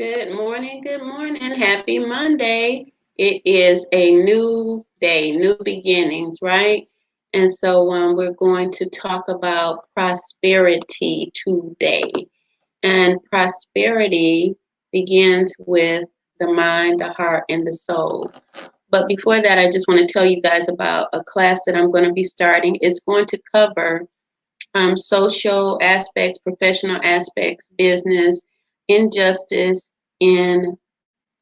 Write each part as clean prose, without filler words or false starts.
Good morning. Good morning. Happy Monday. It is a new day, new beginnings, right? And so we're going to talk about prosperity today. And prosperity begins with the mind, the heart, and the soul. But before that, I just want to tell you guys about a class that I'm going to be starting. It's going to cover social aspects, professional aspects, business, injustice in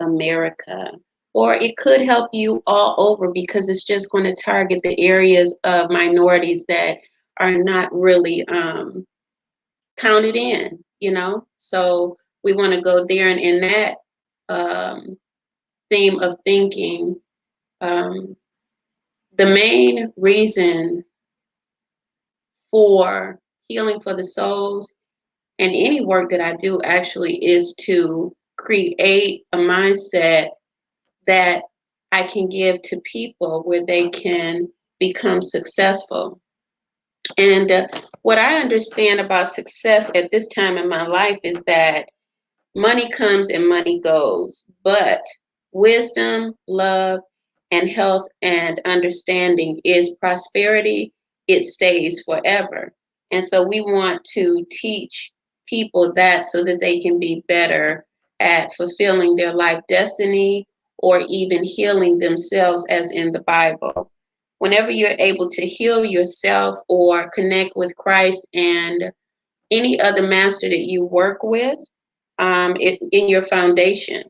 America. Or it could help you all over because it's just going to target the areas of minorities that are not really counted in. So we want to go there, and in that um, theme of thinking, um, the main reason for healing for the souls and any work that I do actually is to create a mindset that I can give to people where they can become successful. And what I understand about success at this time in my life is that money comes and money goes, but wisdom, love, and health and understanding is prosperity. It stays forever. And so we want to teach people that so that they can be better at fulfilling their life destiny or even healing themselves, as in the Bible. Whenever you're able to heal yourself or connect with Christ and any other master that you work with, in your foundation,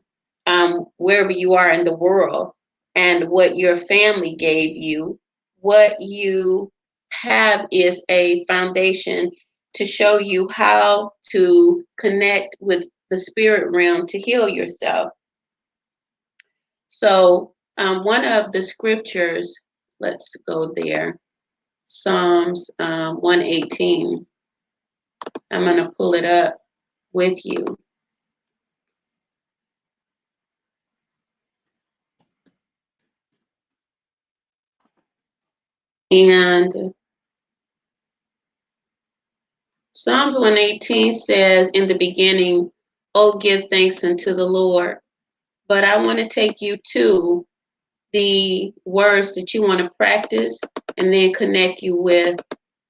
wherever you are in the world, and what your family gave you, what you have is a foundation to show you how to connect with the spirit realm to heal yourself. So, one of the scriptures, let's go there, Psalms 118. I'm going to pull it up with you. And Psalms 118 says, in the beginning, oh, give thanks unto the Lord. But I want to take you to the words that you want to practice and then connect you with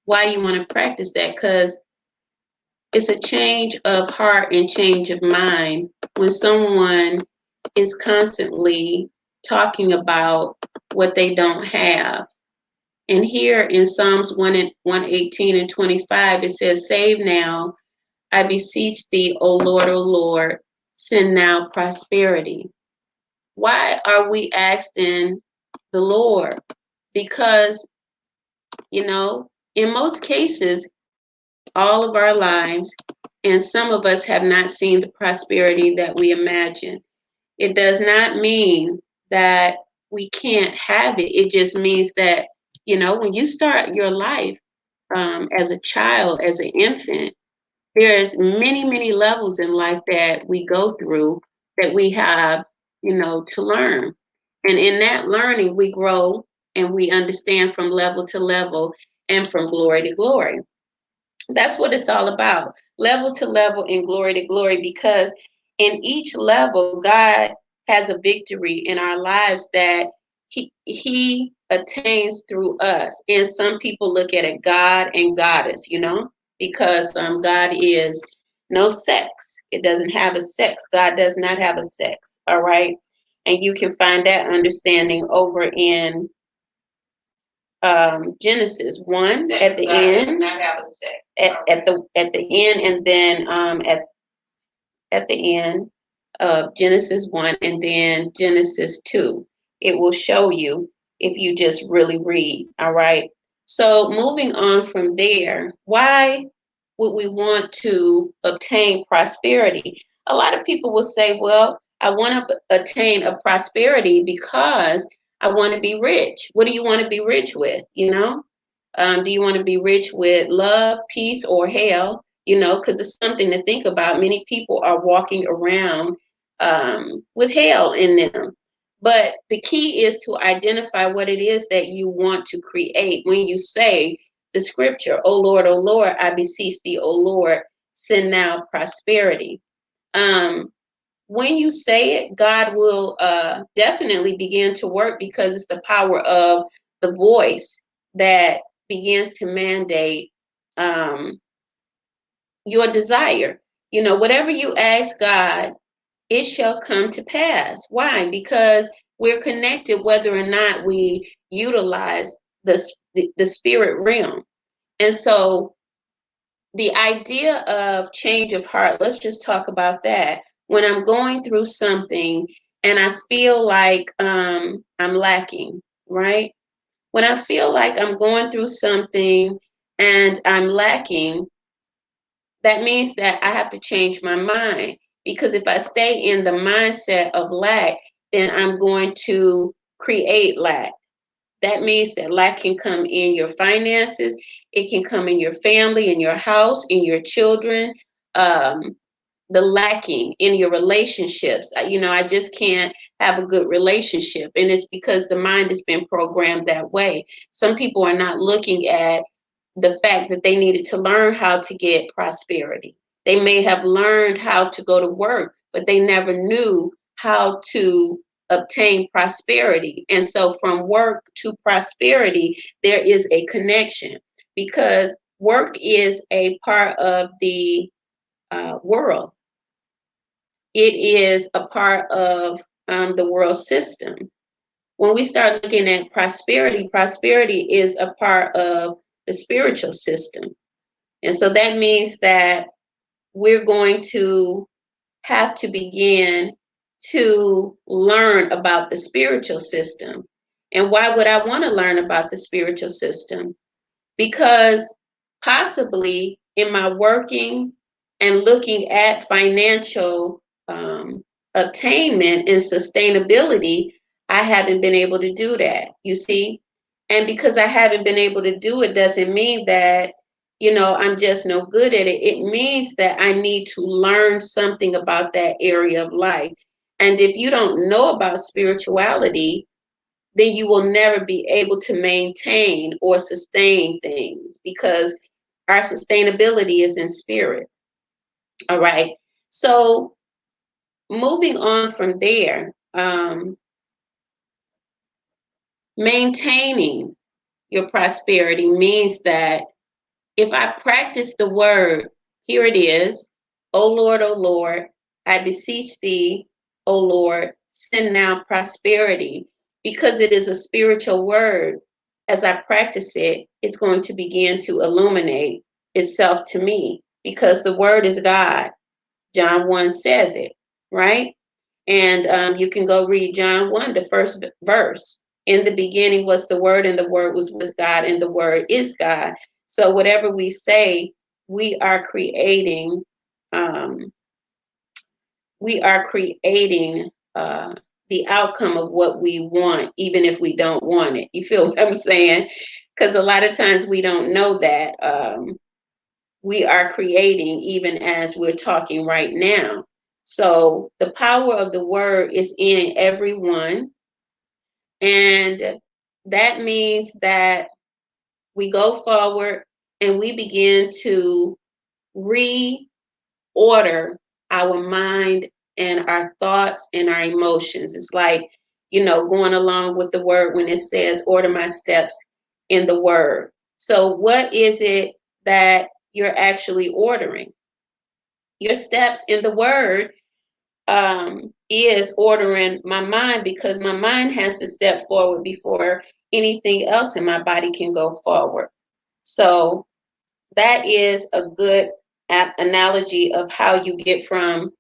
why you want to practice that, because it's a change of heart and change of mind when someone is constantly talking about what they don't have. And here in Psalms 118 and 25, it says, save now, I beseech thee, O Lord, send now prosperity. Why are we asking the Lord? Because, in most cases, all of our lives, and some of us have not seen the prosperity that we imagine. It does not mean that we can't have it. It just means that, when you start your life as a child, as an infant, there's many, many levels in life that we go through that we have, to learn. And in that learning, we grow and we understand from level to level and from glory to glory. That's what it's all about, level to level and glory to glory, because in each level, God has a victory in our lives that he attains through us. And some people look at it God and goddess, because God is no sex. It doesn't have a sex. God does not have a sex. All right. And you can find that understanding over in Genesis 1 sex, at the God end. Does not have a sex. At the end, and then at the end of Genesis 1 and then Genesis 2. It will show you if you just really read. All right. So moving on from there, why would we want to obtain prosperity? A lot of people will say, well, I want to attain a prosperity because I want to be rich. What do you want to be rich with? Do you want to be rich with love, peace, or hell? Because it's something to think about. Many people are walking around with hell in them. But the key is to identify what it is that you want to create. When you say the scripture, O Lord, I beseech thee, O Lord, send now prosperity. when you say it, God will definitely begin to work, because it's the power of the voice that begins to mandate um, your desire. You know, whatever you ask God, it shall come to pass. Why? Because we're connected whether or not we utilize the spirit realm. And so the idea of change of heart, let's just talk about that. When I'm going through something and I feel like I'm lacking, right? When I feel like I'm going through something and I'm lacking, that means that I have to change my mind. Because if I stay in the mindset of lack, then I'm going to create lack. That means that lack can come in your finances, it can come in your family, in your house, in your children, um, the lacking in your relationships. You know, I just can't have a good relationship. And it's because the mind has been programmed that way. Some people are not looking at the fact that they needed to learn how to get prosperity. They may have learned how to go to work, but they never knew how to obtain prosperity. And so from work to prosperity, there is a connection, because work is a part of the world. It is a part of the world system. When we start looking at prosperity, prosperity is a part of the spiritual system. And so that means that we're going to have to begin to learn about the spiritual system. And why would I want to learn about the spiritual system? Because possibly in my working and looking at financial attainment and sustainability, I haven't been able to do that, you see? And because I haven't been able to do it doesn't mean that, you know, I'm just no good at it. It means that I need to learn something about that area of life. And if you don't know about spirituality, then you will never be able to maintain or sustain things, because our sustainability is in spirit. All right. So moving on from there, maintaining your prosperity means that if I practice the word, here it is, O Lord, I beseech thee, O Lord, send now prosperity, because it is a spiritual word. As I practice it, it's going to begin to illuminate itself to me, because the word is God. John 1 says it, right? And you can go read John 1, the first verse. In the beginning was the Word, and the Word was with God, and the Word is God. So whatever we say, we are creating, um, we are creating the outcome of what we want, even if we don't want it. You feel what I'm saying? Because a lot of times we don't know that we are creating even as we're talking right now. So the power of the word is in everyone. And that means that we go forward and we begin to reorder our mind and our thoughts and our emotions. It's like, you know, going along with the word when it says, order my steps in the word. So what is it that you're actually ordering? Your steps in the word is ordering my mind, because my mind has to step forward before anything else in my body can go forward. So that is a good analogy of how you get from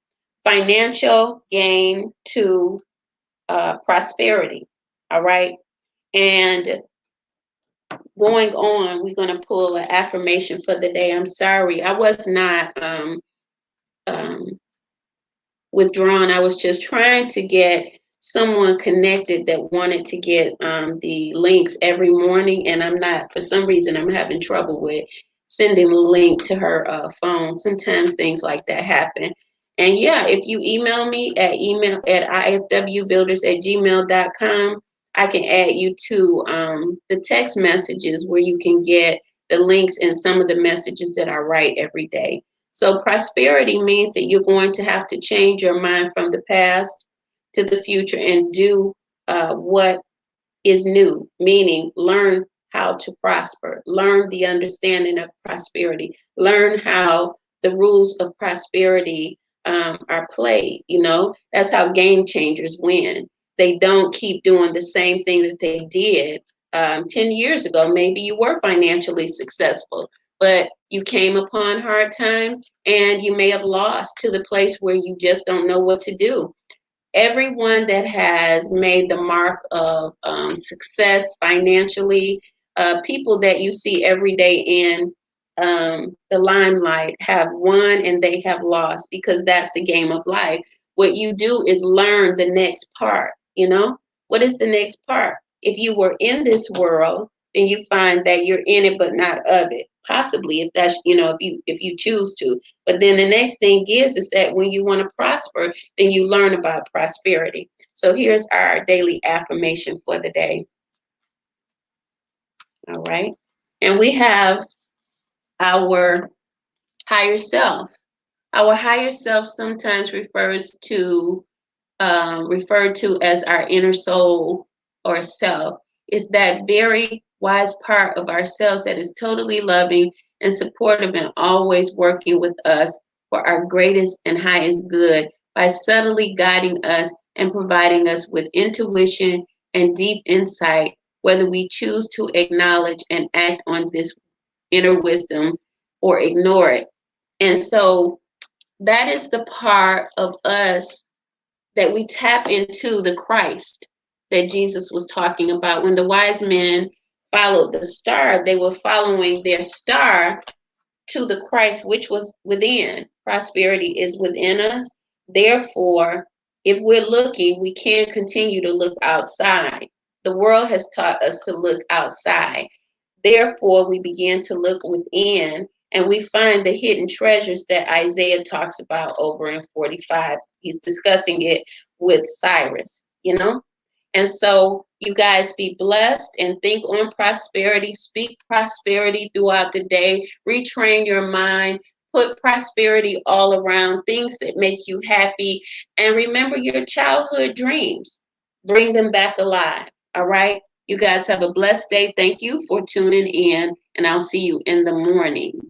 financial gain to prosperity. All right. And going on, we're going to pull an affirmation for the day. I'm sorry, I was not um, withdrawn. I was just trying to get someone connected that wanted to get the links every morning, and I'm not, for some reason, I'm having trouble with sending a link to her phone. Sometimes things like that happen. And yeah, if you email me at email at ifwbuilders@gmail.com, I can add you to the text messages where you can get the links and some of the messages that I write every day. So prosperity means that you're going to have to change your mind from the past to the future and do what is new, meaning learn how to prosper, learn the understanding of prosperity, learn how the rules of prosperity are played. You know, that's how game changers win. They don't keep doing the same thing that they did 10 years ago. Maybe you were financially successful, but you came upon hard times and you may have lost to the place where you just don't know what to do. Everyone that has made the mark of success financially, people that you see every day in the limelight have won and they have lost because that's the game of life. What you do is learn the next part, you know? What is the next part? If you were in this world, then you find that you're in it but not of it. Possibly if that's, you know, if you choose to. But then the next thing is that when you want to prosper, then you learn about prosperity. So here's our daily affirmation for the day. All right. And we have our higher self. Our higher self sometimes referred to as our inner soul or self, is that very wise part of ourselves that is totally loving and supportive and always working with us for our greatest and highest good by subtly guiding us and providing us with intuition and deep insight, whether we choose to acknowledge and act on this inner wisdom or ignore it. And so that is the part of us that we tap into the Christ that Jesus was talking about. When the wise men followed the star, they were following their star to the Christ, which was within. Prosperity is within us. Therefore, if we're looking, we can't continue to look outside. The world has taught us to look outside. Therefore, we begin to look within and we find the hidden treasures that Isaiah talks about over in 45. He's discussing it with Cyrus, you know? And so you guys be blessed and think on prosperity, speak prosperity throughout the day, retrain your mind, put prosperity all around, things that make you happy, and remember your childhood dreams. Bring them back alive. All right? You guys have a blessed day. Thank you for tuning in, and I'll see you in the morning.